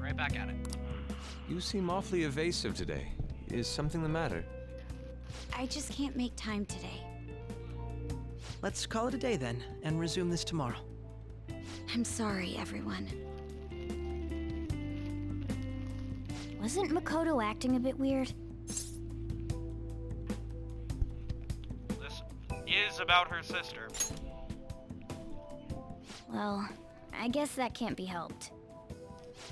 right back at it. You seem awfully evasive today. Is something the matter? I just can't make time today. Let's call it a day then, and resume this tomorrow. I'm sorry, everyone. Wasn't Makoto acting a bit weird? This is about her sister. Well, I guess that can't be helped.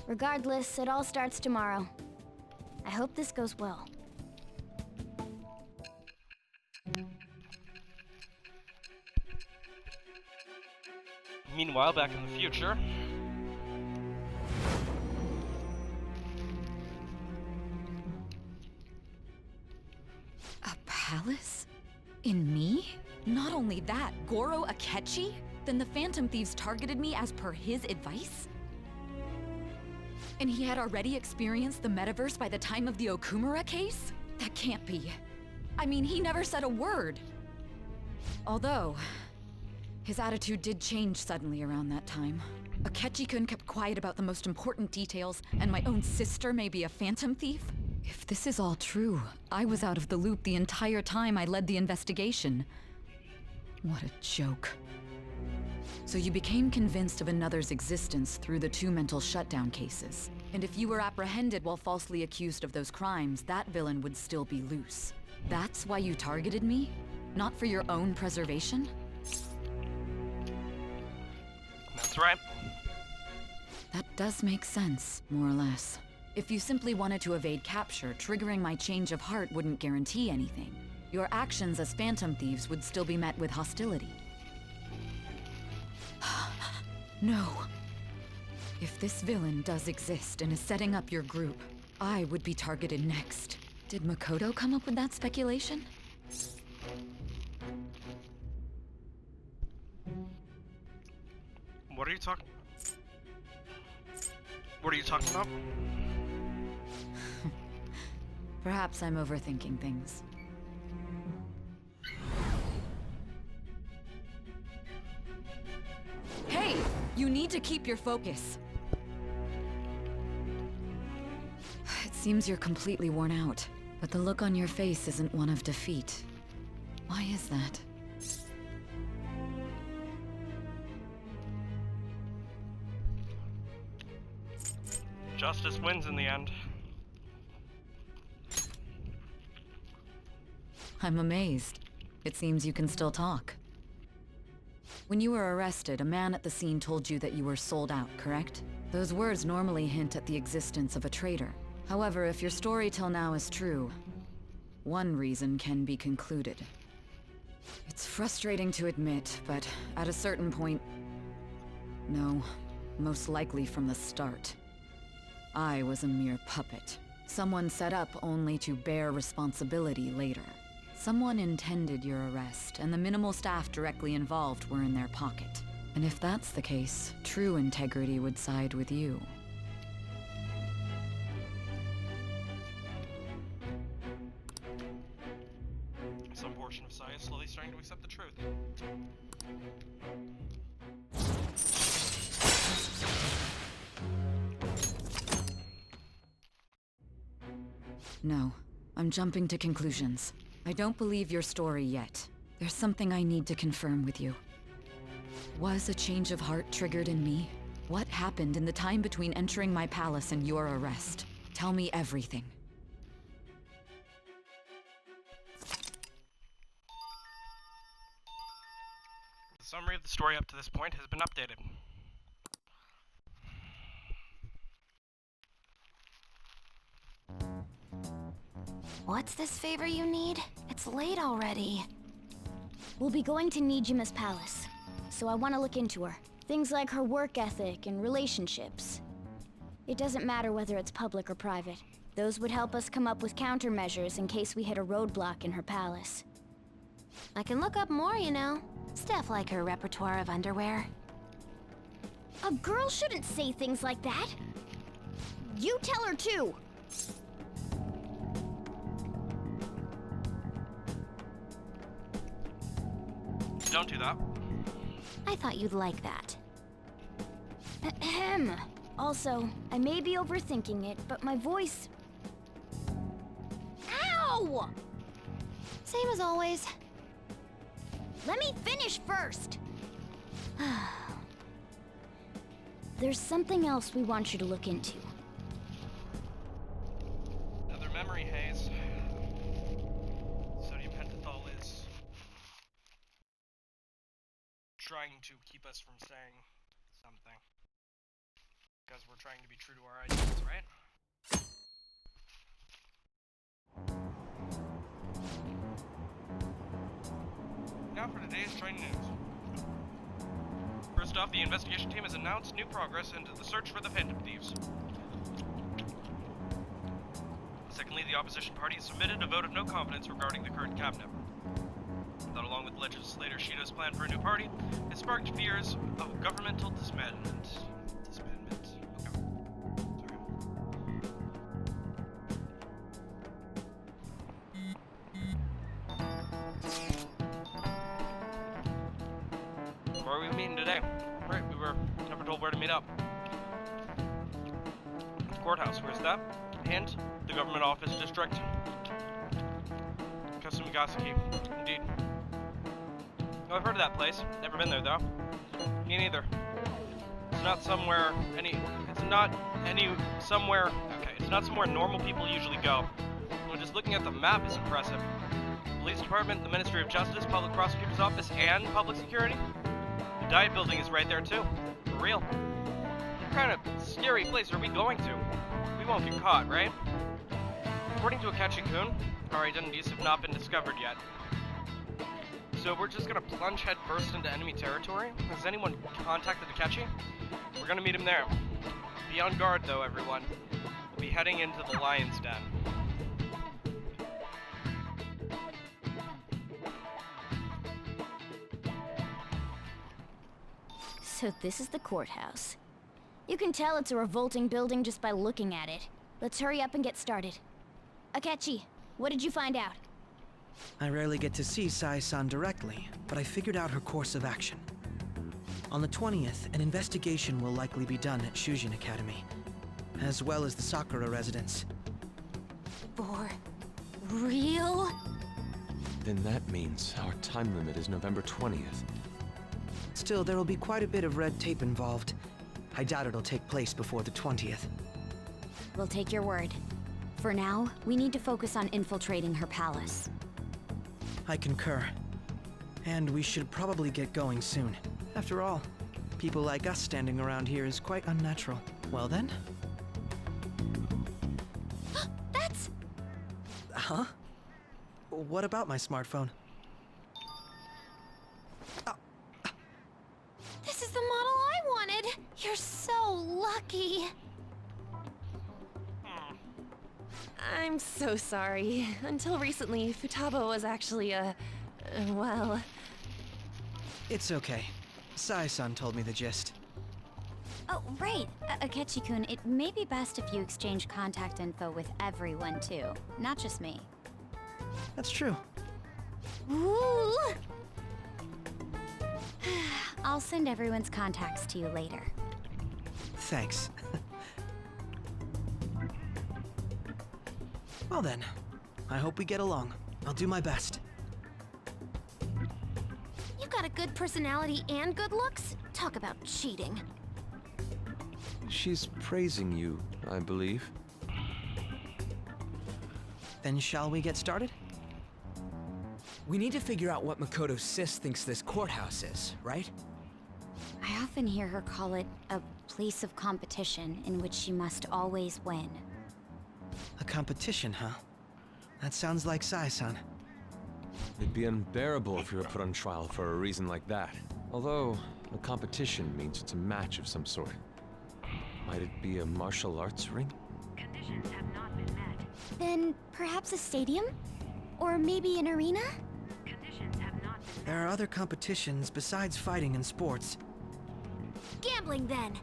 Regardless, it all starts tomorrow. I hope this goes well. Meanwhile, back in the future... A palace? In me? Not only that, Goro Akechi? Then the Phantom Thieves targeted me as per his advice? And he had already experienced the metaverse by the time of the Okumura case? That can't be. I mean, he never said a word. Although, his attitude did change suddenly around that time. Akechi-kun kept quiet about the most important details, and my own sister may be a Phantom Thief? If this is all true, I was out of the loop the entire time I led the investigation. What a joke. So you became convinced of another's existence through the 2 mental shutdown cases. And if you were apprehended while falsely accused of those crimes, that villain would still be loose. That's why you targeted me? Not for your own preservation? That's right. That does make sense, more or less. If you simply wanted to evade capture, triggering my change of heart wouldn't guarantee anything. Your actions as Phantom Thieves would still be met with hostility. No. If this villain does exist and is setting up your group, I would be targeted next. Did Makoto come up with that speculation? What are you talking... What are you talking about? Perhaps I'm overthinking things. Hey! You need to keep your focus. It seems you're completely worn out, but the look on your face isn't one of defeat. Why is that? Justice wins in the end. I'm amazed. It seems you can still talk. When you were arrested, a man at the scene told you that you were sold out, correct? Those words normally hint at the existence of a traitor. However, if your story till now is true, one reason can be concluded. It's frustrating to admit, but at a certain point... No, most likely from the start. I was a mere puppet. Someone set up only to bear responsibility later. Someone intended your arrest, and the minimal staff directly involved were in their pocket. And if that's the case, true integrity would side with you. Some portion of Sai is slowly starting to accept the truth. No, I'm jumping to conclusions. I don't believe your story yet. There's something I need to confirm with you. Was a change of heart triggered in me? What happened in the time between entering my palace and your arrest? Tell me everything. The summary of the story up to this point has been updated. What's this favor you need? It's late already. We'll be going to Nijima's palace, so I want to look into her. Things like her work ethic and relationships. It doesn't matter whether it's public or private. Those would help us come up with countermeasures in case we hit a roadblock in her palace. I can look up more, you know. Stuff like her repertoire of underwear. A girl shouldn't say things like that. You tell her too. Don't do that. I thought you'd like that. Ahem. Also, I may be overthinking it, but my voice... Ow! Same as always. Let me finish first! There's something else we want you to look into. Another memory haze. Sodium pentothal is trying to keep us from saying something. Because we're trying to be true to our ideals, right? Now for today's training news. First off, the investigation team has announced new progress into the search for the Phantom Thieves. Secondly, the opposition party has submitted a vote of no confidence regarding the current cabinet. That, along with legislator Shido's plan for a new party, has sparked fears of governmental disbandment. Okay. Sorry. Where are we meeting today? Right, we were never told where to meet up. The courthouse, where's that? And the government office district. Kasumigaseki, indeed. Oh, I've heard of that place. Never been there though. Me neither. It's not somewhere normal people usually go. Well, just looking at the map is impressive. Police department, the Ministry of Justice, Public Prosecutor's Office, and Public Security. The Diet Building is right there too. For real. What kind of scary place are we going to? We won't get caught, right? According to Akechi-kun, our identities have not been discovered yet. So we're just gonna plunge headfirst into enemy territory? Has anyone contacted Akechi? We're gonna meet him there. Be on guard though, everyone. We'll be heading into the Lion's Den. So this is the courthouse. You can tell it's a revolting building just by looking at it. Let's hurry up and get started. Akechi, what did you find out? I rarely get to see Sai-san directly, but I figured out her course of action. On the 20th, an investigation will likely be done at Shujin Academy, as well as the Sakura residence. For real? Then that means our time limit is November 20th. Still, there will be quite a bit of red tape involved. I doubt it'll take place before the 20th. We'll take your word. For now, we need to focus on infiltrating her palace. I concur. And we should probably get going soon. After all, people like us standing around here is quite unnatural. Well then? That's... Huh? What about my smartphone? This is the model I wanted! You're so lucky! I'm so sorry. Until recently, Futaba was actually well... It's okay. Sai-san told me the gist. Oh, right. Akechi-kun, it may be best if you exchange contact info with everyone, too. Not just me. That's true. Ooh! I'll send everyone's contacts to you later. Thanks. Well then, I hope we get along. I'll do my best. You got a good personality and good looks? Talk about cheating. She's praising you, I believe. Then shall we get started? We need to figure out what Makoto Sis thinks this courthouse is, right? I often hear her call it a place of competition in which she must always win. A competition, huh? That sounds like Sai-san. It'd be unbearable if you were put on trial for a reason like that. Although, a competition means it's a match of some sort. Might it be a martial arts ring? Conditions have not been met. Then perhaps a stadium? Or maybe an arena? Conditions have not been met. There are other competitions besides fighting and sports. Gambling, then.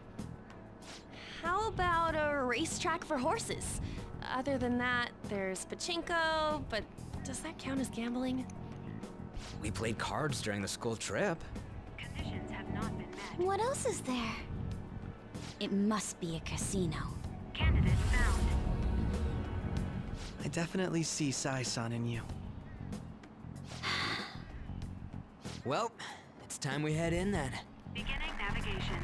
How about a racetrack for horses? Other than that, there's pachinko, but does that count as gambling? We played cards during the school trip. Conditions have not been met. What else is there? It must be a casino. Candidate found. I definitely see Sai-san in you. Well, it's time we head in then. Beginning navigation.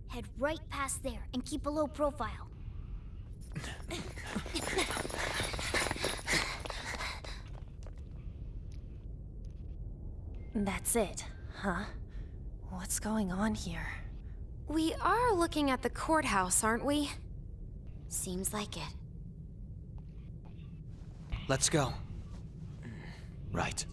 Head right past there and keep a low profile. That's it, huh? What's going on here? We are looking at the courthouse, aren't we? Seems like it. Let's go. Right.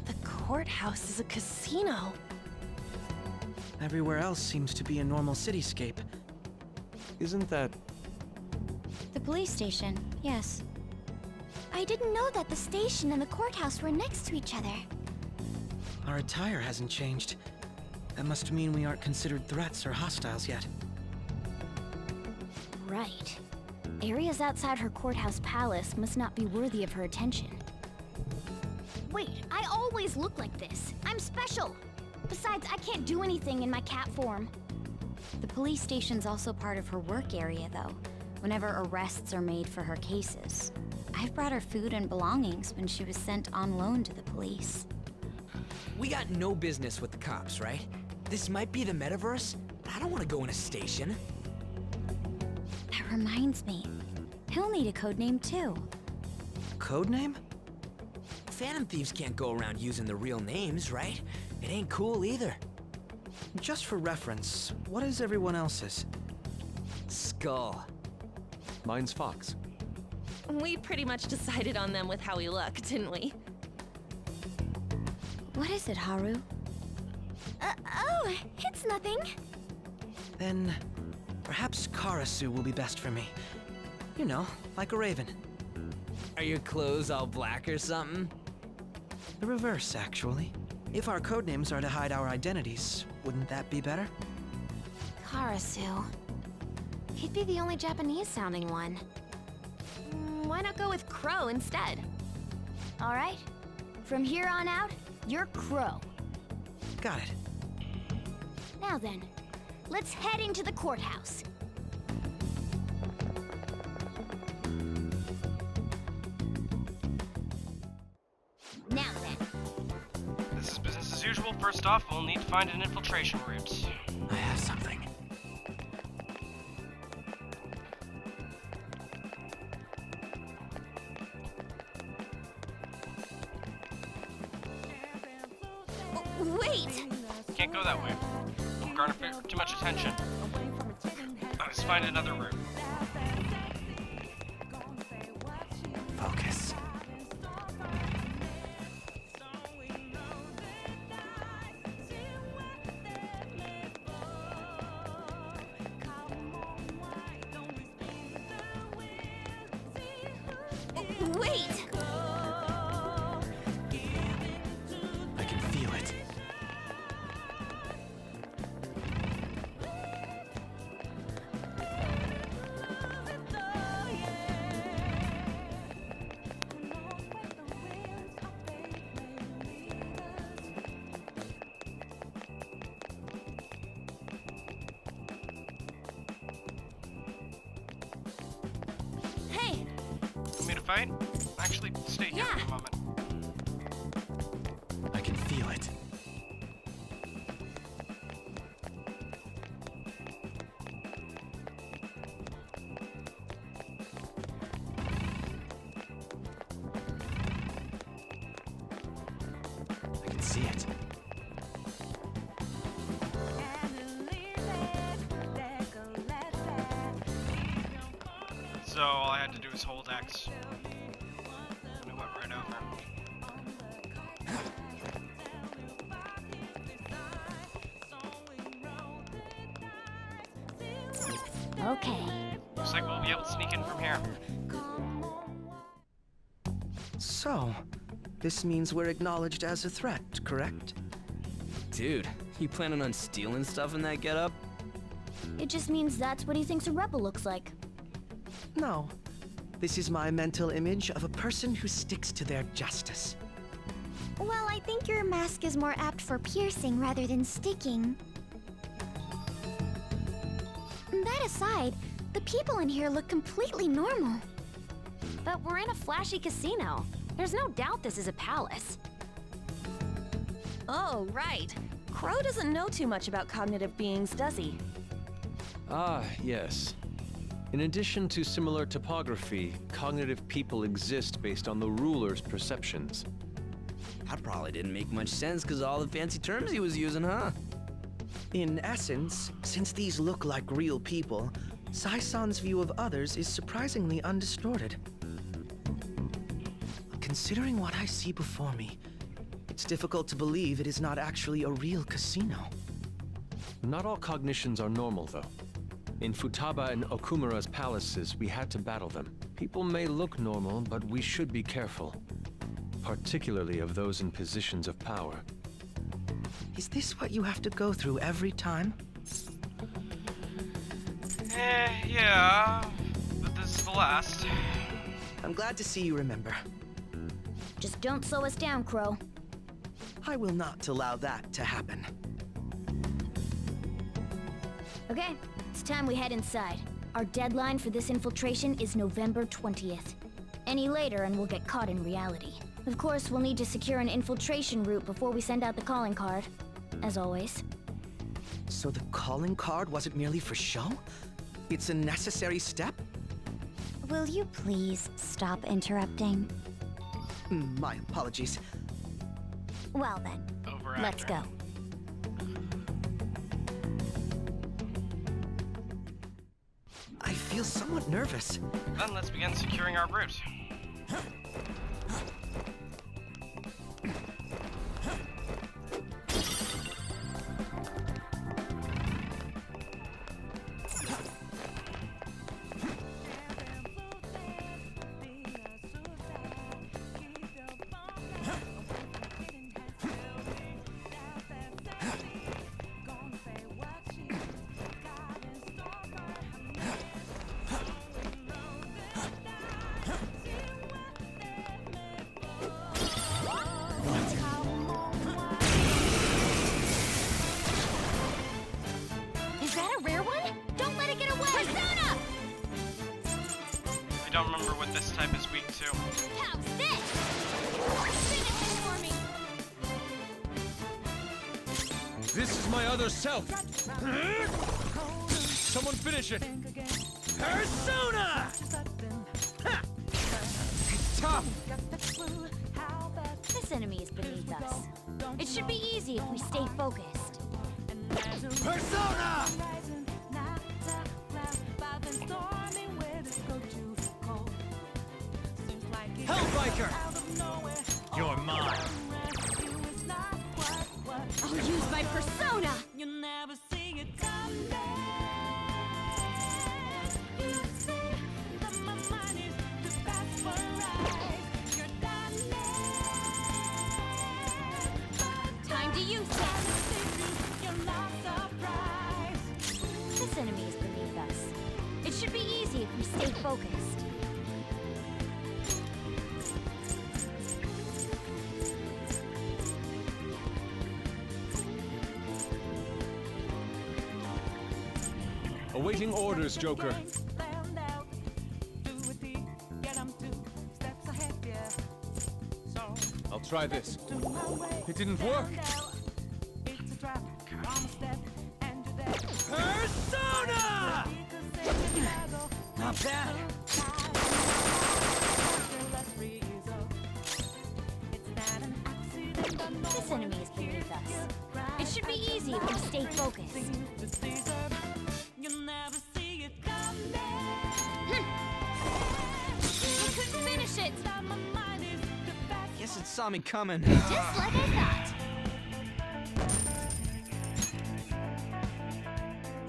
The courthouse is a casino. Everywhere else seems to be a normal cityscape. Isn't that... The police station, yes. I didn't know that the station and the courthouse were next to each other. Our attire hasn't changed. That must mean we aren't considered threats or hostiles yet. Right. Areas outside her courthouse palace must not be worthy of her attention. Wait, I always look like this. I'm special. Besides, I can't do anything in my cat form. The police station's also part of her work area, though, whenever arrests are made for her cases. I've brought her food and belongings when she was sent on loan to the police. We got no business with the cops, right? This might be the metaverse, but I don't want to go in a station. That reminds me, he'll need a code name too. Codename? Phantom thieves can't go around using the real names, right? It ain't cool either. Just for reference, what is everyone else's? Skull. Mine's Fox. We pretty much decided on them with how we look, didn't we? What is it, Haru? Oh, it's nothing. Then, perhaps Karasu will be best for me. You know, like a raven. Are your clothes all black or something? The reverse, actually. If our codenames are to hide our identities, wouldn't that be better? Karasu. He'd be the only Japanese-sounding one. Why not go with Crow instead? All right. From here on out, you're Crow. Got it. Now then, let's head into the courthouse. Now then, This is business as usual. First off, we'll need to find an infiltration route. I have something. wait! Can't go that way. It'll garner too much attention. Let's find another route. Focus. Wait! I can feel it. Hey! Want me to fight? Actually, stay here for a moment. I can feel it. I can see it. So all I had to do was hold X. And it went right over. Okay. Looks like we'll be able to sneak in from here. So, this means we're acknowledged as a threat, correct? Dude, you planning on stealing stuff in that getup? It just means that's what he thinks a rebel looks like. No. This is my mental image of a person who sticks to their justice. Well, I think your mask is more apt for piercing rather than sticking. That aside, the people in here look completely normal. But we're in a flashy casino. There's no doubt this is a palace. Oh, right. Crow doesn't know too much about cognitive beings, does he? Ah, yes. In addition to similar topography, cognitive people exist based on the ruler's perceptions. That probably didn't make much sense because of all the fancy terms he was using, huh? In essence, since these look like real people, Sai-san's view of others is surprisingly undistorted. Considering what I see before me, it's difficult to believe it is not actually a real casino. Not all cognitions are normal, though. In Futaba and Okumura's palaces, we had to battle them. People may look normal, but we should be careful. Particularly of those in positions of power. Is this what you have to go through every time? Yeah. But this is the last. I'm glad to see you remember. Just don't slow us down, Crow. I will not allow that to happen. Okay, it's time we head inside. Our deadline for this infiltration is November 20th. Any later and we'll get caught in reality. Of course, we'll need to secure an infiltration route before we send out the calling card. As always. So the calling card wasn't merely for show? It's a necessary step? Will you please stop interrupting? My apologies. Well then, let's go. I feel somewhat nervous. Then let's begin securing our route. Is that a rare one? Don't let it get away! Persona! I don't remember what this type is weak to. How's this? Finish it for me! This is my other self! Someone finish it! Persona! It's tough! This enemy is beneath us. It should be easy if we stay focused. Persona! Hellbiker! You're mine! I'll use my persona! Time to use it! This enemy is beneath us. It should be easy if we stay focused. Awaiting orders, Joker. I'll try this. It didn't work. Persona! Not bad. This enemy is beneath us. It should be easy if we stay focused. saw me coming. Just like I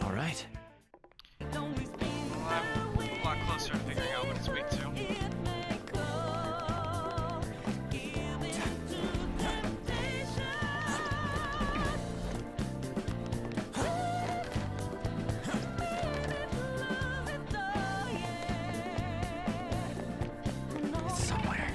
thought. All right. Well, I'm a lot closer to figuring out what it's weak to. It's somewhere.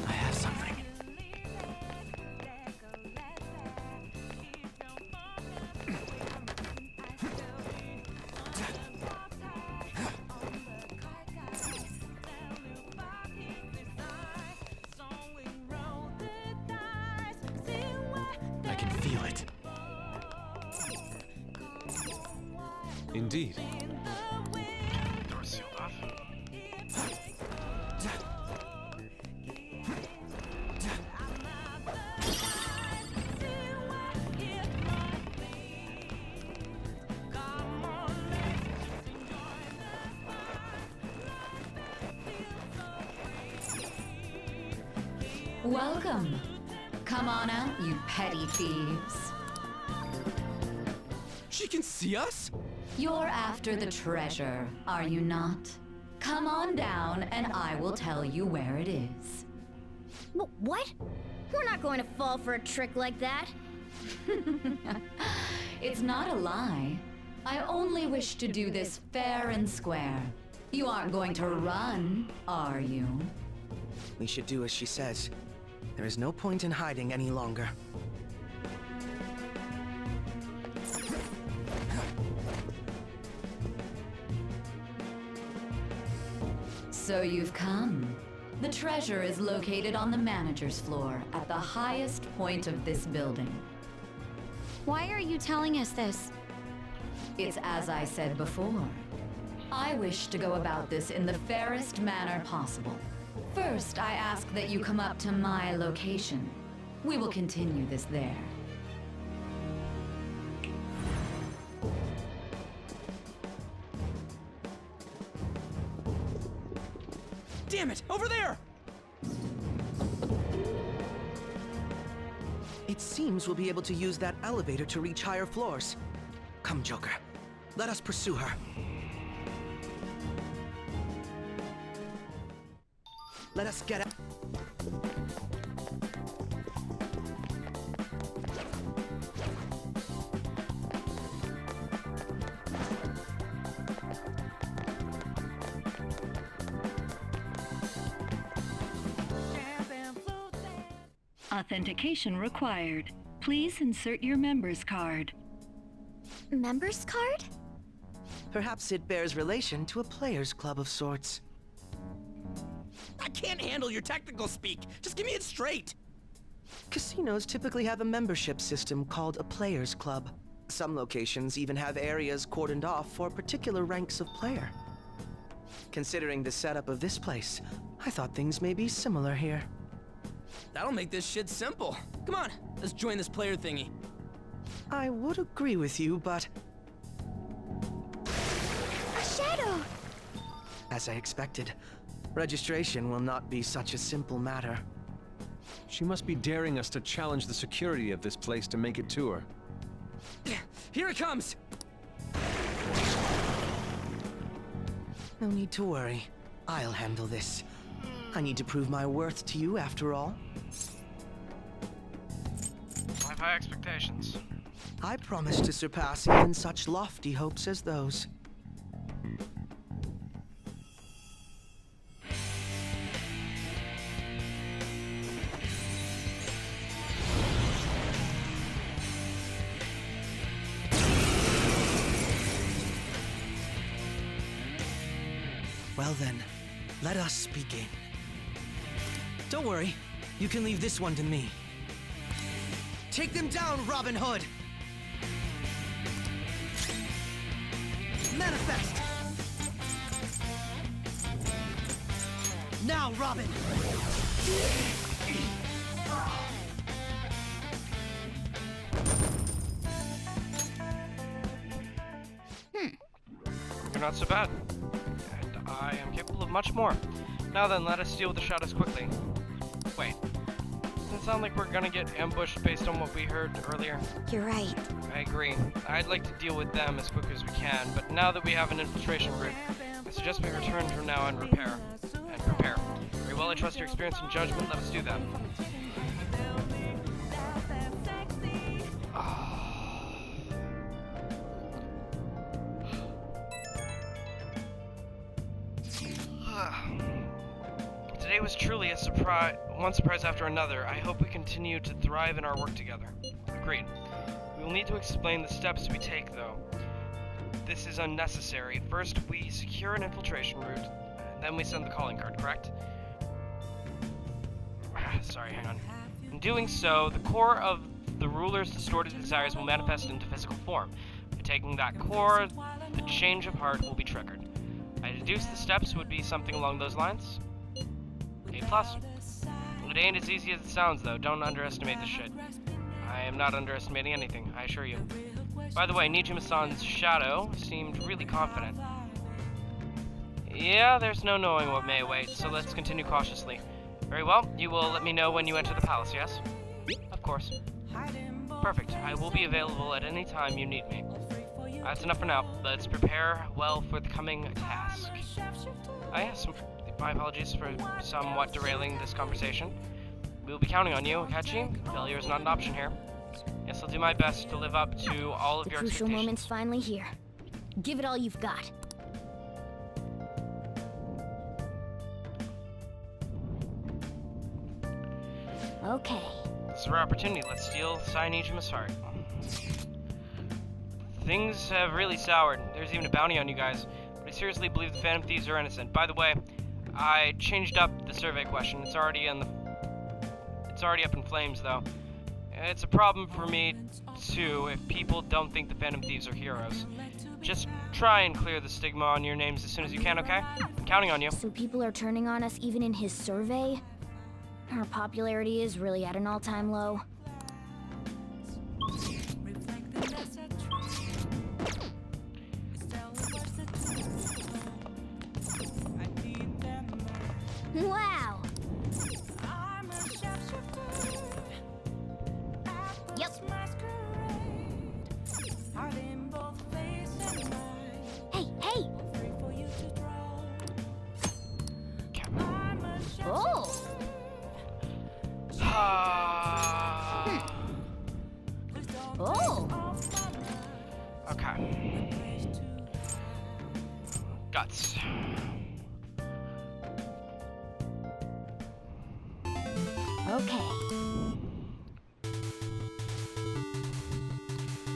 I have something. I can feel it. Indeed. Door's sealed off. Welcome. Come on out, you petty thieves. She can see us? You're after the treasure, are you not? Come on down and I will tell you where it is. What? We're not going to fall for a trick like that. It's not a lie. I only wish to do this fair and square. You aren't going to run, are you? We should do as she says. There is no point in hiding any longer. So you've come. The treasure is located on the manager's floor at the highest point of this building. Why are you telling us this? It's as I said before. I wish to go about this in the fairest manner possible. First, I ask that you come up to my location. We will continue this there. Damn it! Over there! It seems we'll be able to use that elevator to reach higher floors. Come, Joker. Let us pursue her. Let us get out. Authentication required. Please insert your member's card. Member's card? Perhaps it bears relation to a players' club of sorts. I can't handle your technical speak. Just give me it straight. Casinos typically have a membership system called a players' club. Some locations even have areas cordoned off for particular ranks of player. Considering the setup of this place, I thought things may be similar here. That'll make this shit simple. Come on, let's join this player thingy. I would agree with you, but A shadow! as I expected, registration will not be such a simple matter. She must be daring us to challenge the security of this place to make it to her. Here it comes! No need to worry. I'll handle this. I need to prove my worth to you after all. I have high expectations. I promise to surpass even such lofty hopes as those. Well then, let us begin. Don't worry, you can leave this one to me. Take them down, Robin Hood! Manifest! Now, Robin! You're not so bad. And I am capable of much more. Now then, let us deal with the shadows quickly. Wait. Doesn't it sound like we're gonna get ambushed based on what we heard earlier? You're right. I agree. I'd like to deal with them as quick as we can, but now that we have an infiltration route, I suggest we return from now and prepare. Very well, I trust your experience and judgment. Let us do that. Today was truly a surprise, one surprise after another. I hope we continue to thrive in our work together. Agreed. We will need to explain the steps we take, though. This is unnecessary. First, we secure an infiltration route, and then we send the calling card, correct? Sorry, hang on. In doing so, the core of the ruler's distorted desires will manifest into physical form. By taking that core, the change of heart will be triggered. I deduce the steps would be something along those lines. A+. It ain't as easy as it sounds, though. Don't underestimate this shit. I am not underestimating anything, I assure you. By the way, Nijima-san's shadow seemed really confident. Yeah, there's no knowing what may await, so let's continue cautiously. Very well, you will let me know when you enter the palace, yes? Of course. Perfect. I will be available at any time you need me. That's enough for now. Let's prepare well for the coming task. Yes, my apologies for somewhat derailing this conversation. We'll be counting on you, Akechi. Failure is not an option here. Yes, I'll do my best to live up to all of your expectations. The crucial moment's finally here. Give it all you've got. Okay. This is our opportunity. Let's steal Nijima's heart. Things have really soured. There's even a bounty on you guys. But I seriously believe the Phantom Thieves are innocent. By the way, I changed up the survey question. It's already up in flames, though. It's a problem for me, too, if people don't think the Phantom Thieves are heroes. Just try and clear the stigma on your names as soon as you can, okay? I'm counting on you. So people are turning on us even in his survey? Our popularity is really at an all-time low. Wow! Yep. Hey, hey! Oh! Oh! Okay. Guts. Okay.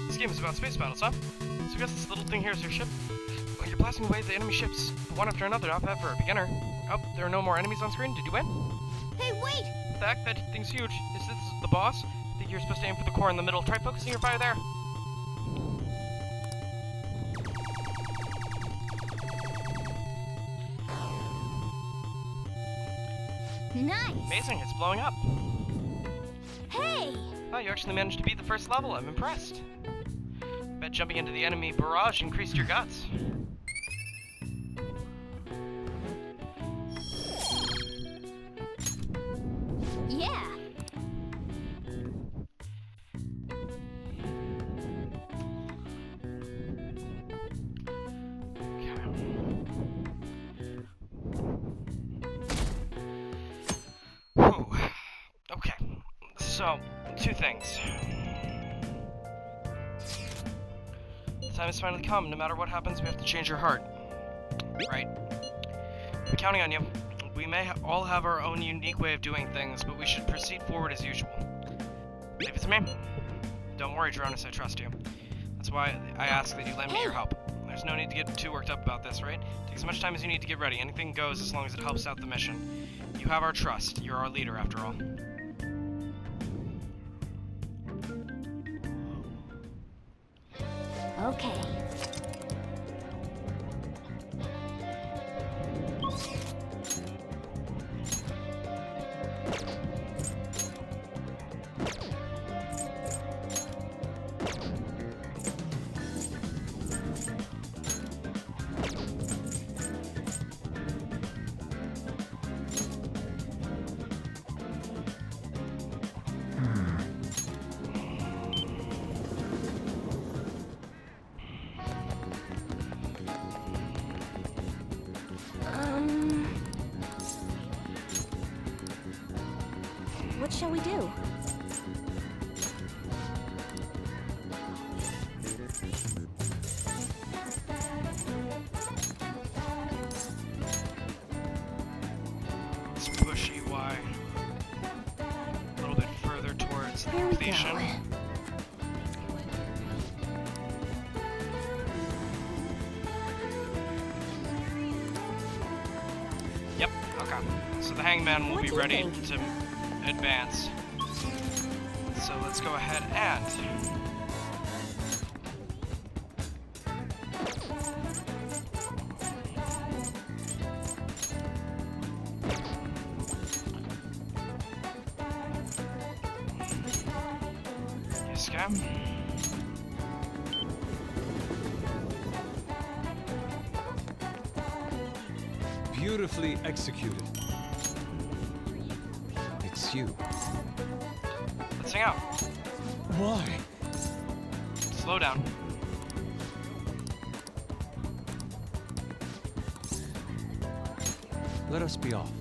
This game is about space battles, huh? So I guess this little thing here is your ship? Well, you're blasting away the enemy ships, one after another, not bad for a beginner. Oh, there are no more enemies on screen? Did you win? Hey, wait! What the heck? That thing's huge. Is this the boss? I think you're supposed to aim for the core in the middle. Try focusing your fire there. Nice! Amazing, it's blowing up. Hey! Oh, you actually managed to beat the first level. I'm impressed. Bet jumping into the enemy barrage increased your guts. Yeah! Whew. Okay, so, two things. The time has finally come. No matter what happens, we have to change your heart. Right. I'm counting on you. We may all have our own unique way of doing things, but we should proceed forward as usual. Leave it to me. Don't worry, Jeronis, I trust you. That's why I ask that you lend me your help. There's no need to get too worked up about this, right? Take as much time as you need to get ready. Anything goes as long as it helps out the mission. You have our trust. You're our leader, after all. Okay. What shall we do? Let's push EY a little bit further towards the Here we completion. go. Yep, okay. So the hangman will What be do you ready think? to advance. So let's go ahead and yes, okay. Beautifully executed. It's you. Let's hang out. Why? Slow down. Let us be off.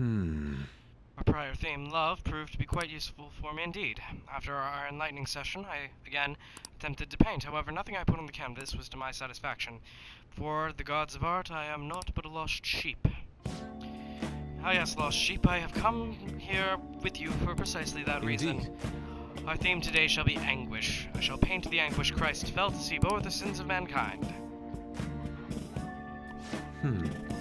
Our prior theme, love, proved to be quite useful for me indeed. After our enlightening session, I again attempted to paint. However, nothing I put on the canvas was to my satisfaction. For the gods of art, I am naught but a lost sheep. Ah yes, lost sheep, I have come here with you for precisely that reason. Indeed. Our theme today shall be anguish. I shall paint the anguish Christ felt to see bore the sins of mankind.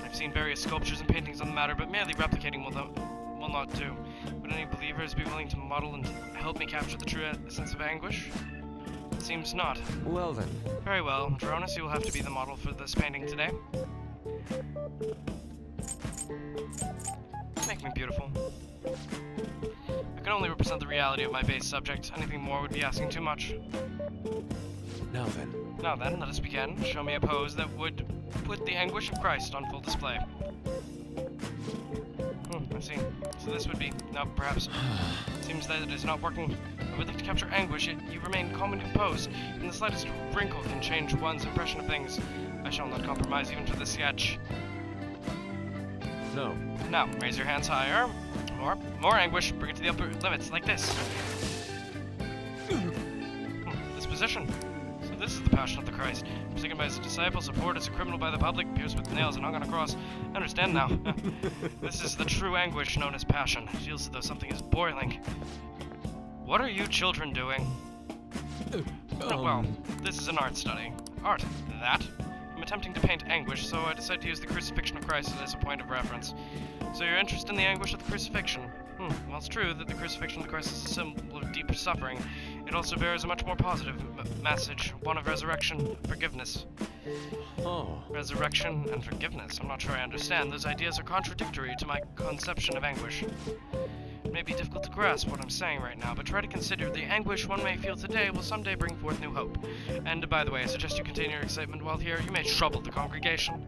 I've seen various sculptures and paintings on the matter, but merely replicating will not do. Would any believers be willing to model and help me capture the true essence of anguish? It seems not. Well then. Very well. Jeronis, you will have to be the model for this painting today. Make me beautiful. I can only represent the reality of my base subject. Anything more would be asking too much. Now then. Now then, let us begin. Show me a pose that would put the anguish of Christ on full display. I see. So this would be... No, perhaps. Seems that it is not working. I would like to capture anguish, yet you remain calm and composed. Even the slightest wrinkle can change one's impression of things. I shall not compromise even for the sketch. No. Now, raise your hands higher. More anguish. Bring it to the upper limits, like this. This position. So this is the passion of the Christ. Forsaken by his disciples, abhorred as a criminal by the public, pierced with nails and hung on a cross. I understand now. This is the true anguish known as passion. It feels as though something is boiling. What are you children doing? Well, this is an art study. Art, that? I'm attempting to paint anguish, so I decided to use the crucifixion of Christ as a point of reference. So you're interested in the anguish of the crucifixion? Well, it's true that the crucifixion of the Christ is a symbol of deep suffering. It also bears a much more positive message, one of resurrection, forgiveness. Oh. Resurrection and forgiveness. I'm not sure I understand. Those ideas are contradictory to my conception of anguish. It may be difficult to grasp what I'm saying right now, but try to consider the anguish one may feel today will someday bring forth new hope. And by the way, I suggest you contain your excitement while here. You may trouble the congregation.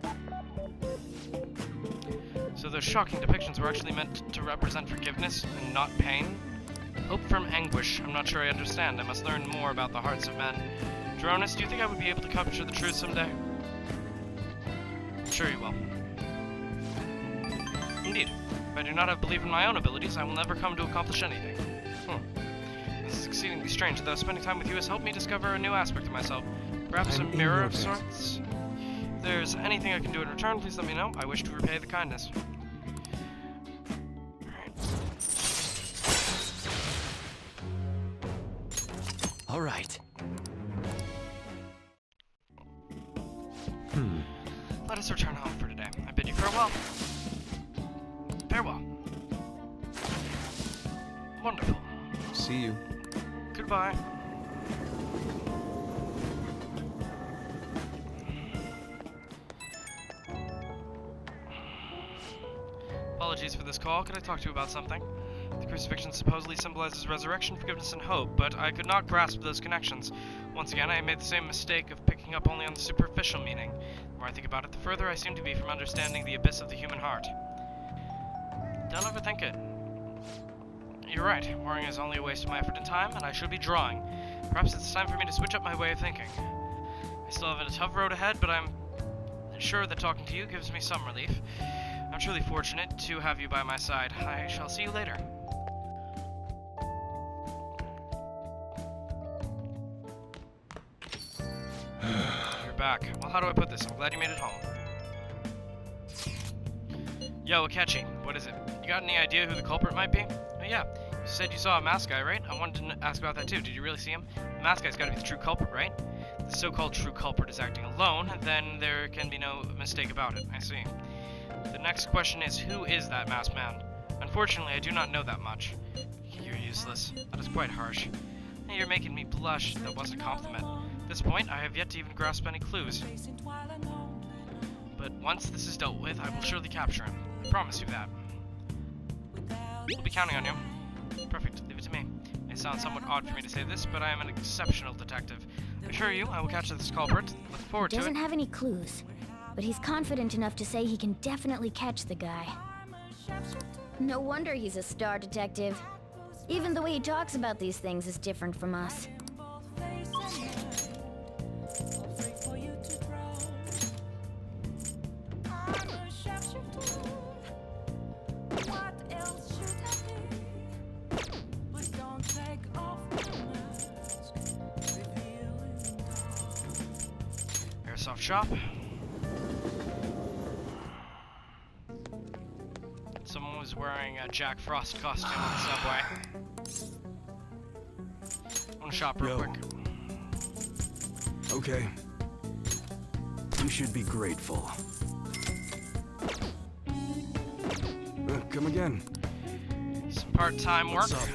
So those shocking depictions were actually meant to represent forgiveness and not pain? Hope from anguish. I'm not sure I understand. I must learn more about the hearts of men. Jeronis, do you think I would be able to capture the truth someday? I'm sure you will. Indeed. If I do not have belief in my own abilities, I will never come to accomplish anything. This is exceedingly strange, though spending time with you has helped me discover a new aspect of myself. Perhaps a I'm in mirror your of debt. sorts? If there's anything I can do in return, please let me know. I wish to repay the kindness. All right. Let us return home for today. I bid you farewell. Farewell. Wonderful. See you. Goodbye. Apologies for this call. Could I talk to you about something? The crucifixion supposedly symbolizes resurrection, forgiveness, and hope, but I could not grasp those connections. Once again, I made the same mistake of picking up only on the superficial meaning. The more I think about it, the further I seem to be from understanding the abyss of the human heart. Don't overthink it. You're right. Worrying is only a waste of my effort and time, and I should be drawing. Perhaps it's time for me to switch up my way of thinking. I still have a tough road ahead, but I'm sure that talking to you gives me some relief. I'm truly fortunate to have you by my side. I shall see you later. You're back. Well, how do I put this? I'm glad you made it home. Yo, Akechi, what is it? You got any idea who the culprit might be? Oh yeah, you said you saw a masked guy, right? I wanted to ask about that too. Did you really see him? The masked guy's gotta be the true culprit, right? If the so-called true culprit is acting alone, then there can be no mistake about it. I see. The next question is, who is that masked man? Unfortunately, I do not know that much. You're useless. That is quite harsh. You're making me blush. That wasn't a compliment. At this point, I have yet to even grasp any clues. But once this is dealt with, I will surely capture him. I promise you that. We'll be counting on you. Perfect. Leave it to me. It may sound somewhat odd for me to say this, but I am an exceptional detective. I assure you, I will catch this culprit. Look forward to it. Doesn't have any clues, but he's confident enough to say he can definitely catch the guy. No wonder he's a star detective. Even the way he talks about these things is different from us. Airsoft shop. Someone was wearing a Jack Frost costume on the subway. I want to shop real quick. Okay. You should be grateful. Come again. Some part-time work. What's up?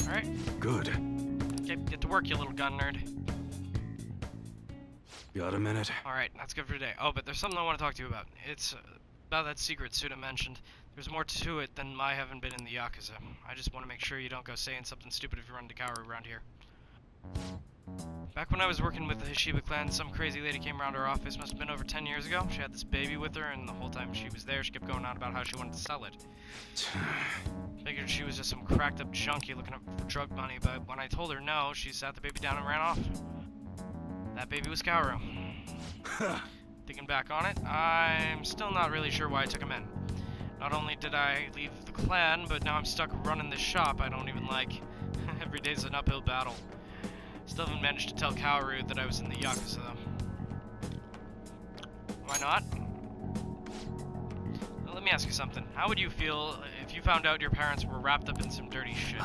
Alright, Good. get to work, you little gun nerd. Got a minute? Alright, that's good for today. Oh, but there's something I want to talk to you about. It's about that secret Suda mentioned. There's more to it than my having been in the Yakuza. I just want to make sure you don't go saying something stupid if you run into Kaoru around here. Back when I was working with the Hishiba clan, some crazy lady came around our office, must have been over 10 years ago. She had this baby with her, and the whole time she was there, she kept going on about how she wanted to sell it. Figured she was just some cracked up junkie looking up for drug money, but when I told her no, she sat the baby down and ran off. That baby was Kaoru. Thinking back on it, I'm still not really sure why I took him in. Not only did I leave the clan, but now I'm stuck running this shop I don't even like. Every day's an uphill battle. Still haven't managed to tell Kaoru that I was in the Yakuza, though. Why not? Now, let me ask you something. How would you feel if you found out your parents were wrapped up in some dirty shit?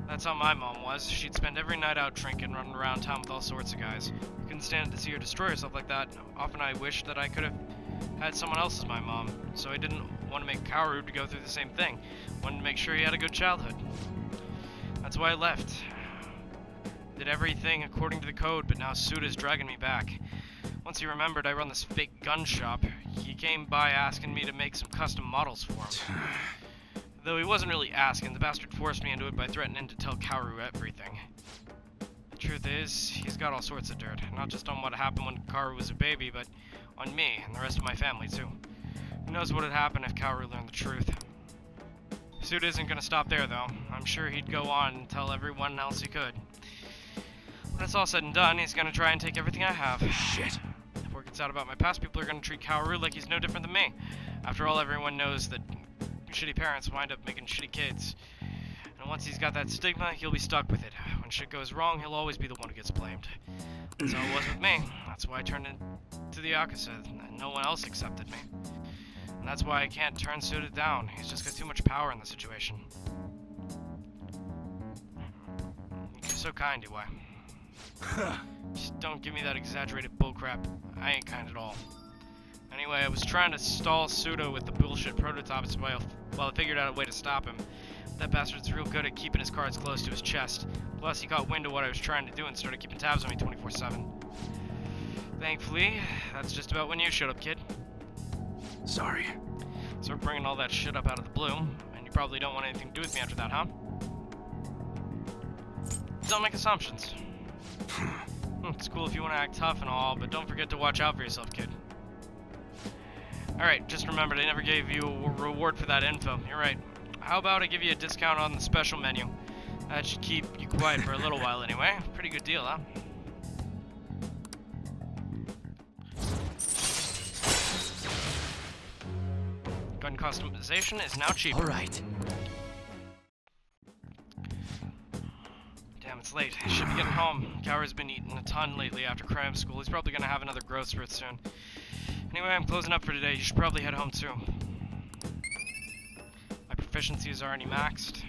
That's how my mom was. She'd spend every night out drinking, running around town with all sorts of guys. I couldn't stand to see her destroy herself like that. Often I wished that I could have had someone else as my mom, so I didn't want to make Kaoru to go through the same thing. Wanted to make sure he had a good childhood. That's why I left. Did everything according to the code, but now Suda's dragging me back. Once he remembered I run this fake gun shop, he came by asking me to make some custom models for him. Though he wasn't really asking, the bastard forced me into it by threatening to tell Kaoru everything. The truth is, he's got all sorts of dirt, not just on what happened when Kaoru was a baby, but on me and the rest of my family too. Who knows what would happen if Kaoru learned the truth. Suda isn't gonna stop there though. I'm sure he'd go on and tell everyone else he could. When it's all said and done, he's gonna try and take everything I have. Shit. If word gets out about my past, people are gonna treat Kaoru like he's no different than me. After all, everyone knows that shitty parents wind up making shitty kids. And once he's got that stigma, he'll be stuck with it. When shit goes wrong, he'll always be the one who gets blamed. That's how it was with me. That's why I turned into the Yakuza, and no one else accepted me. And that's why I can't turn Suda down. He's just got too much power in the situation. You're so kind, Iwai. Just don't give me that exaggerated bullcrap. I ain't kind at all. Anyway, I was trying to stall Suda with the bullshit prototypes while I figured out a way to stop him. That bastard's real good at keeping his cards close to his chest. Plus, he caught wind of what I was trying to do and started keeping tabs on me 24/7. Thankfully, that's just about when you showed up, kid. Sorry. So we're bringing all that shit up out of the blue, and you probably don't want anything to do with me after that, huh? Don't make assumptions. It's cool if you want to act tough and all, but don't forget to watch out for yourself, kid. Alright, just remembered I never gave you a reward for that info. You're right. How about I give you a discount on the special menu? That should keep you quiet for a little while anyway. Pretty good deal, huh? Gun customization is now cheaper. Alright. Damn, it's late. I should be getting home. Coward's been eating a ton lately after cram school. He's probably gonna have another growth spurt soon. Anyway, I'm closing up for today. You should probably head home too. My proficiency is already maxed.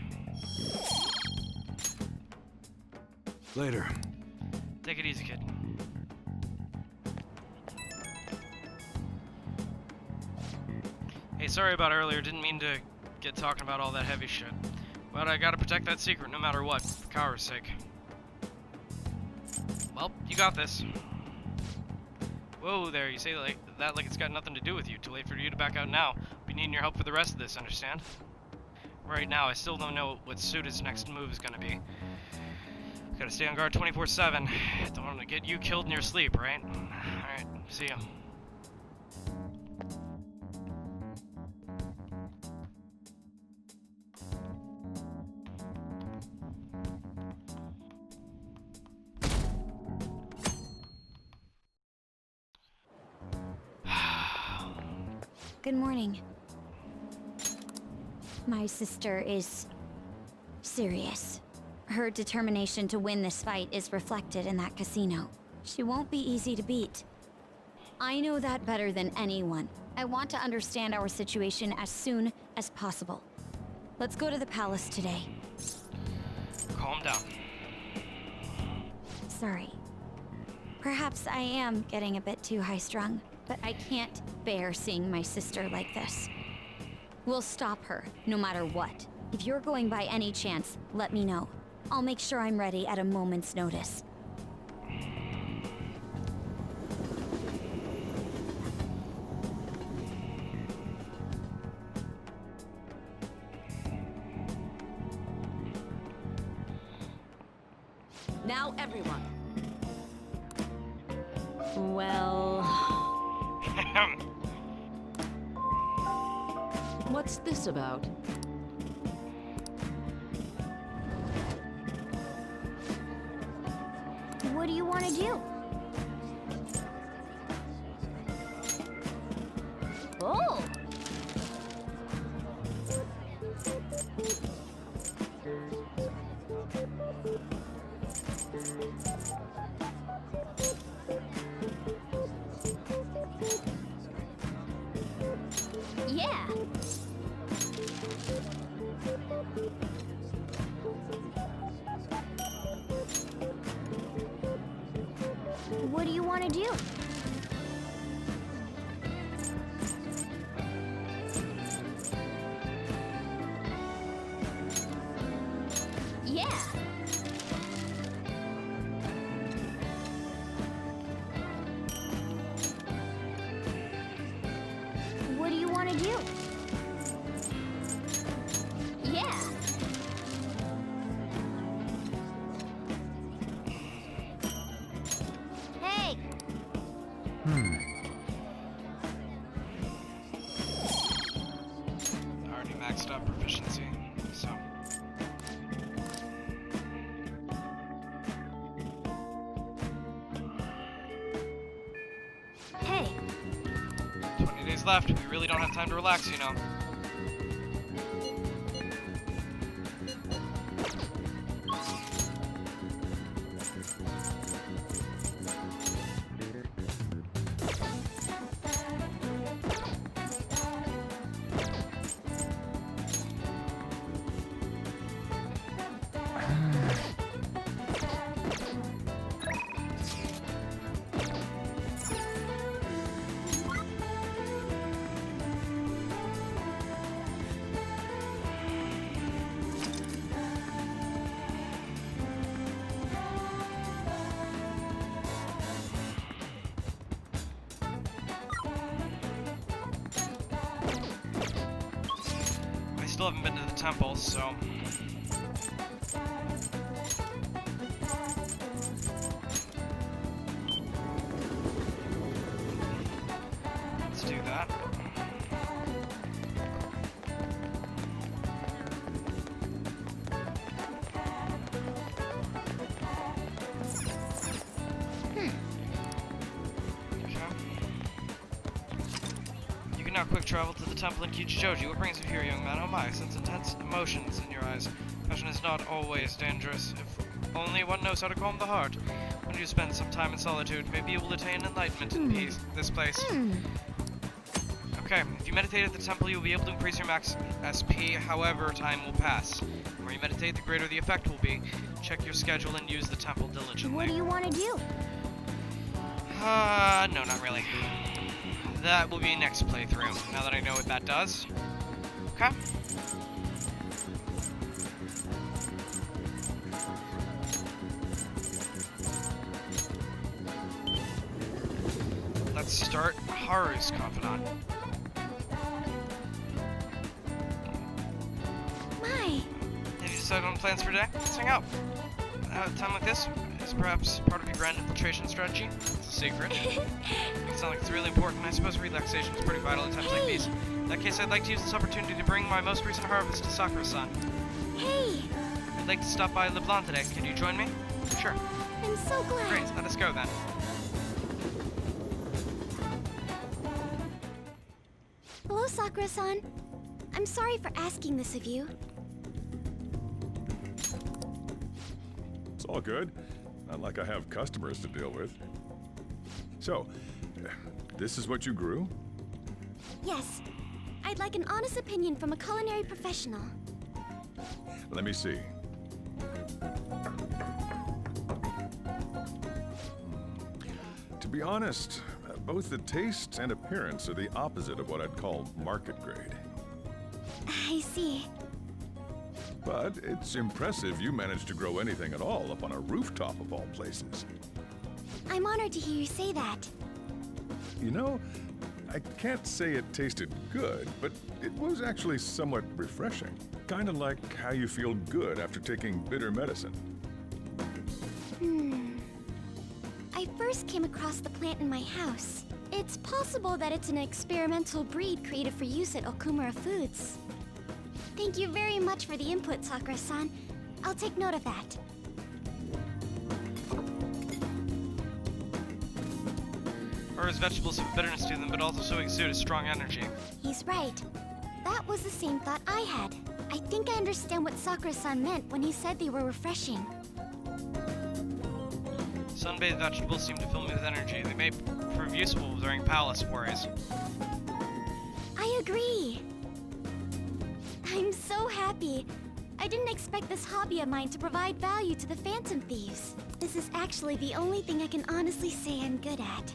Later. Take it easy, kid. Hey, sorry about earlier. Didn't mean to get talking about all that heavy shit. But I gotta protect that secret no matter what, for Kaoru's sake. Well, you got this. Whoa there, you say like it's got nothing to do with you. Too late for you to back out now. Be needing your help for the rest of this, understand? Right now, I still don't know what Suda's next move is gonna be. Gotta stay on guard 24/7. Don't want to get you killed in your sleep, right? Alright, see ya. Good morning. My sister is serious. Her determination to win this fight is reflected in that casino. She won't be easy to beat. I know that better than anyone. I want to understand our situation as soon as possible. Let's go to the palace today. Calm down. Sorry. Perhaps I am getting a bit too high-strung, but I can't bear seeing my sister like this. We'll stop her, no matter what. If you're going by any chance, let me know. I'll make sure I'm ready at a moment's notice. Now, everyone. Well, what's this about? What do you want to do? Oh! Yeah! What do you want to do? Yeah! What do you want to do? Yeah! Hey! I already maxed out proficiency, so. Hey! 20 days left. We really don't have time to relax, you know. still haven't been to the temple, so... let's do that. Now quick travel to the temple in Kichijoji. What brings you here, young man? Oh my, I sense intense emotions in your eyes. Passion is not always dangerous. If only one knows how to calm the heart. When you spend some time in solitude, maybe you will attain enlightenment in peace. This place. Okay, if you meditate at the temple, you'll be able to increase your max SP, however time will pass. The more you meditate, the greater the effect will be. Check your schedule and use the temple diligently. What do you want to do? No, not really. That will be next playthrough, now that I know what that does. Okay. Let's start Haru's Confidant. My. Have you decided on plans for today? Let's hang out. A time like this is perhaps part of your grand infiltration strategy. It's a secret. It's not like it's really important. I suppose relaxation is pretty vital in times like these. In that case, I'd like to use this opportunity to bring my most recent harvest to Sakura-san. Hey, I'd like to stop by Le Blanc today. Can you join me? Sure. I'm so glad. Great, let us go then. Hello, Sakura-san. I'm sorry for asking this of you. It's all good. Not like I have customers to deal with. So, this is what you grew? Yes. I'd like an honest opinion from a culinary professional. Let me see. To be honest, both the taste and appearance are the opposite of what I'd call market grade. I see. But it's impressive you managed to grow anything at all up on a rooftop of all places. I'm honored to hear you say that. You know, I can't say it tasted good, but it was actually somewhat refreshing. Kind of like how you feel good after taking bitter medicine. I first came across the plant in my house. It's possible that it's an experimental breed created for use at Okumura Foods. Thank you very much for the input, Sakura-san. I'll take note of that. Haru's vegetables have bitterness to them, but also so exude a strong energy. He's right. That was the same thought I had. I think I understand what Sakura-san meant when he said they were refreshing. Sun-bathed vegetables seem to fill me with energy. They may prove useful during palace worries. I agree. I'm so happy. I didn't expect this hobby of mine to provide value to the Phantom Thieves. This is actually the only thing I can honestly say I'm good at.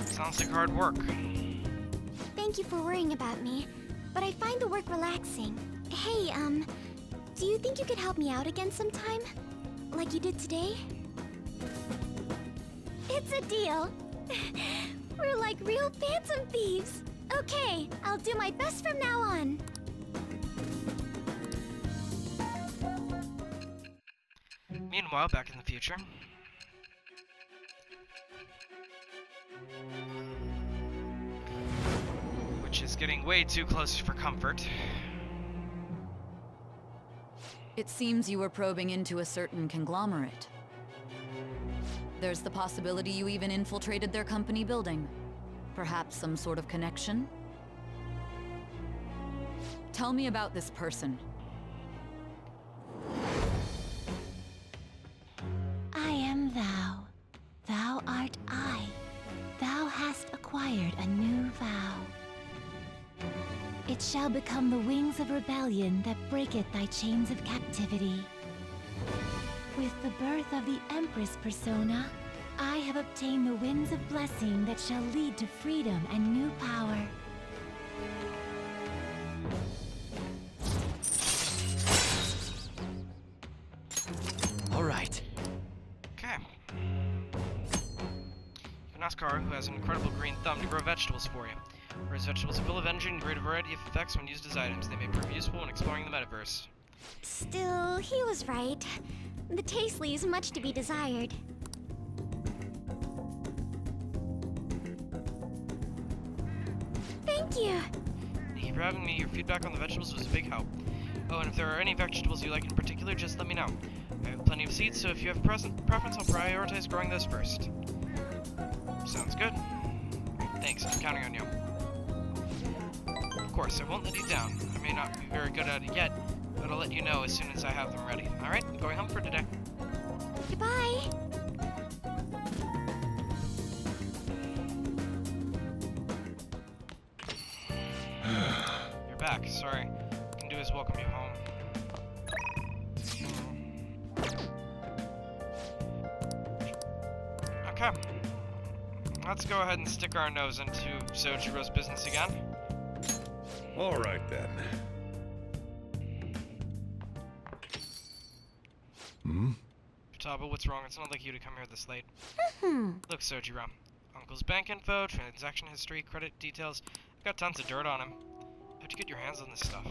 Sounds like hard work. Thank you for worrying about me, but I find the work relaxing. Hey, do you think you could help me out again sometime? Like you did today? It's a deal. We're like real Phantom Thieves. Okay, I'll do my best from now on. Meanwhile, back in the future. Which is getting way too close for comfort. It seems you were probing into a certain conglomerate. There's the possibility you even infiltrated their company building. Perhaps some sort of connection? Tell me about this person. I am thou. Thou art I. Thou hast acquired a new vow. It shall become the wings of rebellion that breaketh thy chains of captivity. With the birth of the Empress persona, I have obtained the winds of blessing that shall lead to freedom and new power. All right. Okay. You can ask Haru, who has an incredible green thumb, to grow vegetables for you. Whereas vegetables are full of energy and a great variety of effects when used as items. They may prove useful when exploring the metaverse. Still, he was right. The taste leaves much to be desired. Thank you. Thank you for having me. Your feedback on the vegetables was a big help. Oh, and if there are any vegetables you like in particular, just let me know. I have plenty of seeds, so if you have preference, I'll prioritize growing those first. Sounds good. Thanks, I'm counting on you. Of course, I won't let you down. I may not be very good at it yet, but I'll let you know as soon as I have them ready. Alright, I'm going home for today. Goodbye. You're back. Sorry. All I can do is welcome you home. Okay. Let's go ahead and stick our nose into Sojiro's business again. All right, then. Futaba, what's wrong? It's not like you to come here this late. Look, Sojiro. Uncle's bank info, transaction history, credit details. I've got tons of dirt on him. How'd you get your hands on this stuff?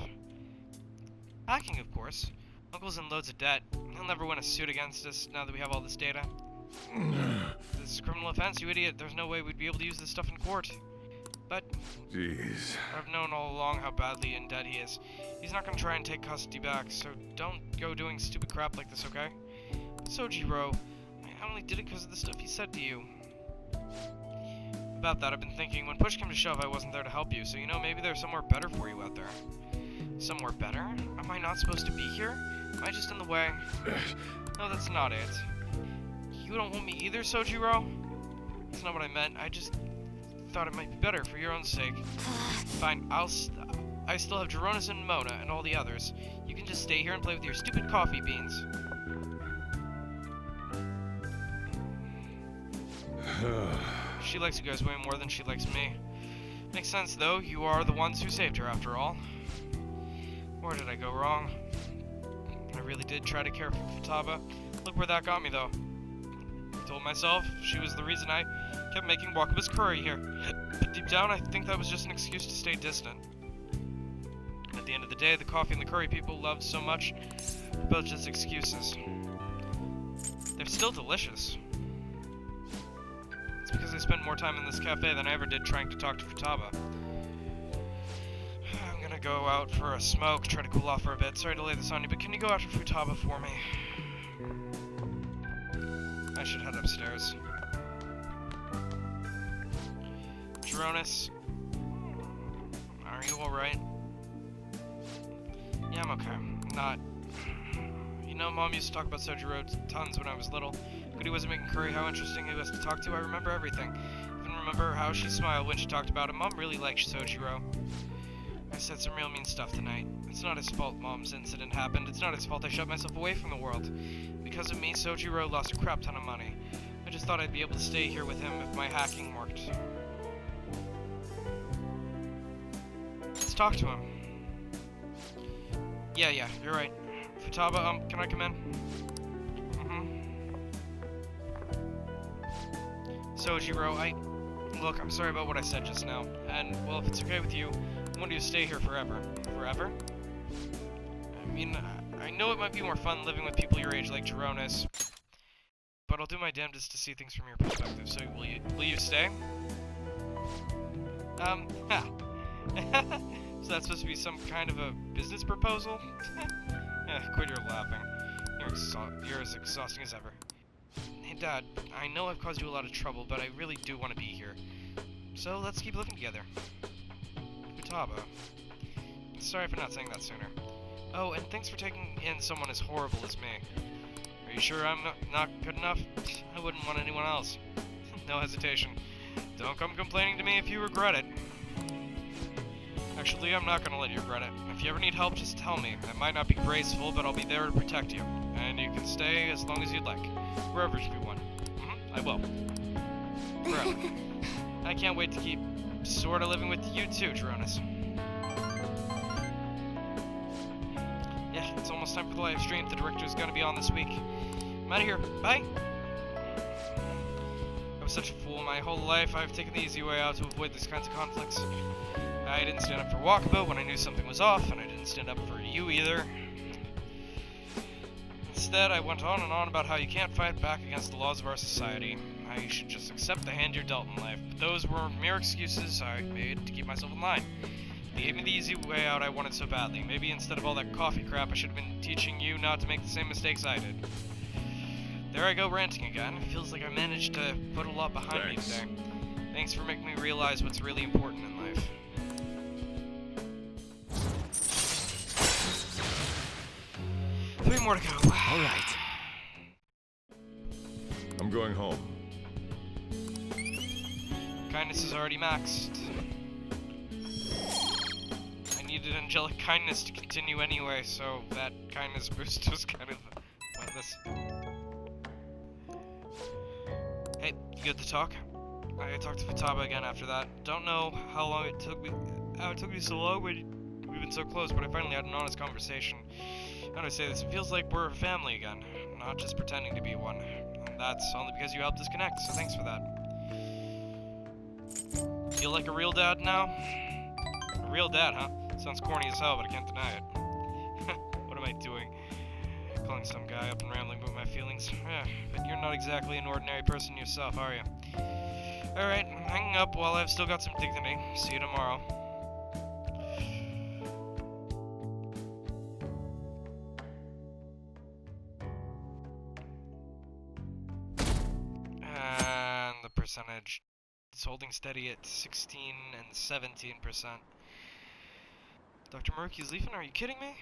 Hacking, of course. Uncle's in loads of debt. He'll never win a suit against us now that we have all this data. This is a criminal offense, you idiot. There's no way we'd be able to use this stuff in court. But Jeez. I've known all along how badly in debt he is. He's not gonna try and take custody back, so don't go doing stupid crap like this, okay? Sojiro, I only did it because of the stuff he said to you. About that, I've been thinking, when push came to shove, I wasn't there to help you, so you know, maybe there's somewhere better for you out there. Somewhere better? Am I not supposed to be here? Am I just in the way? No, that's not it. You don't want me either, Sojiro? That's not what I meant. I just thought it might be better for your own sake. Fine, I still have Jeronis and Mona and all the others. You can just stay here and play with your stupid coffee beans. She likes you guys way more than she likes me. Makes sense, though. You are the ones who saved her, after all. Where did I go wrong? I really did try to care for Futaba. Look where that got me, though. I told myself she was the reason I kept making Wakaba's curry here. But deep down, I think that was just an excuse to stay distant. At the end of the day, the coffee and the curry people loved so much were both just excuses. They're still delicious. It's because I spent more time in this cafe than I ever did trying to talk to Futaba. I'm gonna go out for a smoke, try to cool off for a bit. Sorry to lay this on you, but can you go after Futaba for me? I should head upstairs. Jeronis, are you alright? Yeah, I'm okay. Not... You know, Mom used to talk about Sojiro tons when I was little. Good he wasn't making curry, how interesting he was to talk to. I remember everything. Even remember how she smiled when she talked about him. Mom really liked Sojiro. I said some real mean stuff tonight. It's not his fault Mom's incident happened. It's not his fault I shut myself away from the world. Because of me, Sojiro lost a crap ton of money. I just thought I'd be able to stay here with him if my hacking worked. Let's talk to him. Yeah, you're right. Futaba, can I come in? Sojiro, Look, I'm sorry about what I said just now. And, well, if it's okay with you, I want you to stay here forever. Forever? I mean, I know it might be more fun living with people your age like Jeronis, but I'll do my damnedest to see things from your perspective, so will you stay? So that's supposed to be some kind of a business proposal? Quit your laughing. You're as exhausting as ever. Hey Dad, I know I've caused you a lot of trouble, but I really do want to be here. So let's keep living together. Futaba. Sorry for not saying that sooner. Oh, and thanks for taking in someone as horrible as me. Are you sure I'm not good enough? I wouldn't want anyone else. No hesitation. Don't come complaining to me if you regret it. Actually, I'm not gonna let you regret it. If you ever need help, just tell me. I might not be graceful, but I'll be there to protect you. And you can stay as long as you'd like. Wherever you want. I will. Forever. I can't wait to keep sorta living with you too, Jeronis. Yeah, it's almost time for the live stream. The director's gonna be on this week. I'm out of here. Bye! was such a fool. My whole life I've taken the easy way out to avoid these kinds of conflicts. I didn't stand up for Walkabout when I knew something was off, and I didn't stand up for you either. Instead, I went on and on about how you can't fight back against the laws of our society. How you should just accept the hand you're dealt in life. But those were mere excuses I made to keep myself in line. They gave me the easy way out I wanted so badly. Maybe instead of all that coffee crap, I should have been teaching you not to make the same mistakes I did. There I go ranting again. It feels like I managed to put a lot behind me today. Thanks for making me realize what's really important in life. Three more to go. All right. I'm going home. Kindness is already maxed. I needed angelic kindness to continue anyway, so that kindness boost was kind of pointless. Hey, you good to talk? I talked to Futaba again after that. Don't know how long it took me. How it took me so long when we've been so close, but I finally had an honest conversation. How do I say this? It feels like we're a family again, not just pretending to be one. And that's only because you helped us connect, so thanks for that. Feel like a real dad now? A real dad, huh? Sounds corny as hell, but I can't deny it. What am I doing? Calling some guy up and rambling about my feelings? Yeah, but you're not exactly an ordinary person yourself, are you? Alright, I'm hanging up while I've still got some dignity. See you tomorrow. And the percentage is holding steady at 16 and 17%. Dr. Maruki's leaving? Are you kidding me?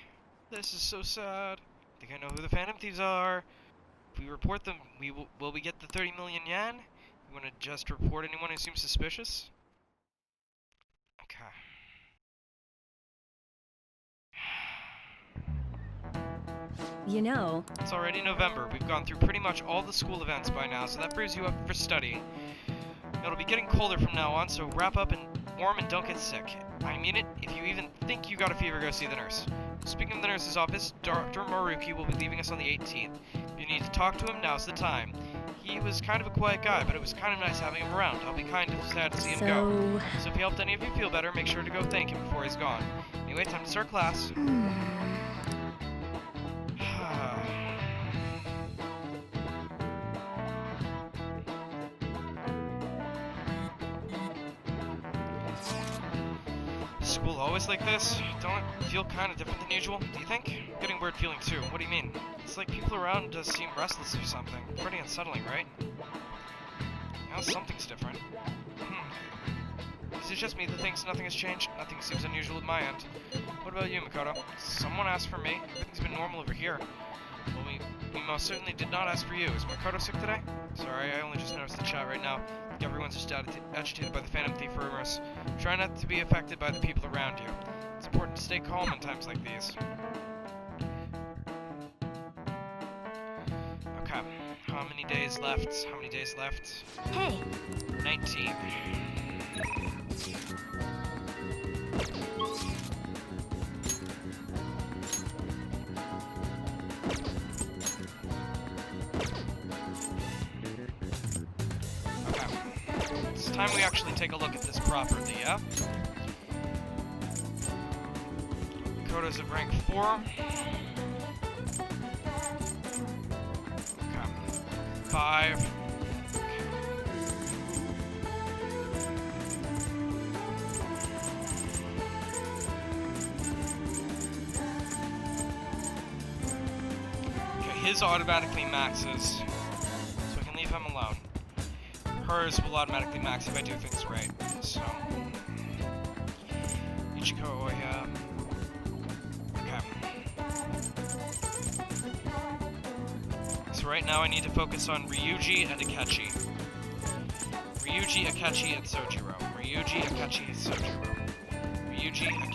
This is so sad. Think I know who the Phantom Thieves are. If we report them, will we get the 30 million yen? You want to just report anyone who seems suspicious? Okay. You know, It's already November. We've gone through pretty much all the school events by now, so that frees you up for studying. It'll be getting colder from now on, so wrap up and warm and don't get sick. I mean it. If you even think you got a fever, go see the nurse. Speaking of the nurse's office, Dr. Maruki will be leaving us on the 18th. If you need to talk to him, now's the time. He was kind of a quiet guy, but it was kind of nice having him around. I'll be kind of sad to see him go. So if he helped any of you feel better, make sure to go thank him before he's gone. Anyway, time to start class. School always like this? Don't it feel kind of different than usual, do you think? I'm getting weird feeling too. What do you mean? It's like people around just seem restless or something. Pretty unsettling, right? Now something's different. Is it just me that thinks nothing has changed? Nothing seems unusual at my end. What about you, Makoto? Someone asked for me? Everything's been normal over here. Well, we most certainly did not ask for you. Is Makoto sick today? Sorry, I only just noticed the chat right now. I think everyone's just agitated by the Phantom Thief rumors. Try not to be affected by the people around you. It's important to stay calm in times like these. Okay. How many days left? How many days left? Hey. 19. It's time we actually take a look at this properly, yeah? Makoto's at rank 4. Okay. 5. Okay, his automatically maxes, so I can leave him alone. Hers will automatically max if I do things right, so... Ichiko, yeah. Okay. So right now I need to focus on Ryuji and Akechi. Ryuji, Akechi, and Sojiro. Ryuji, Akechi, Sojiro. Ryuji, Akechi.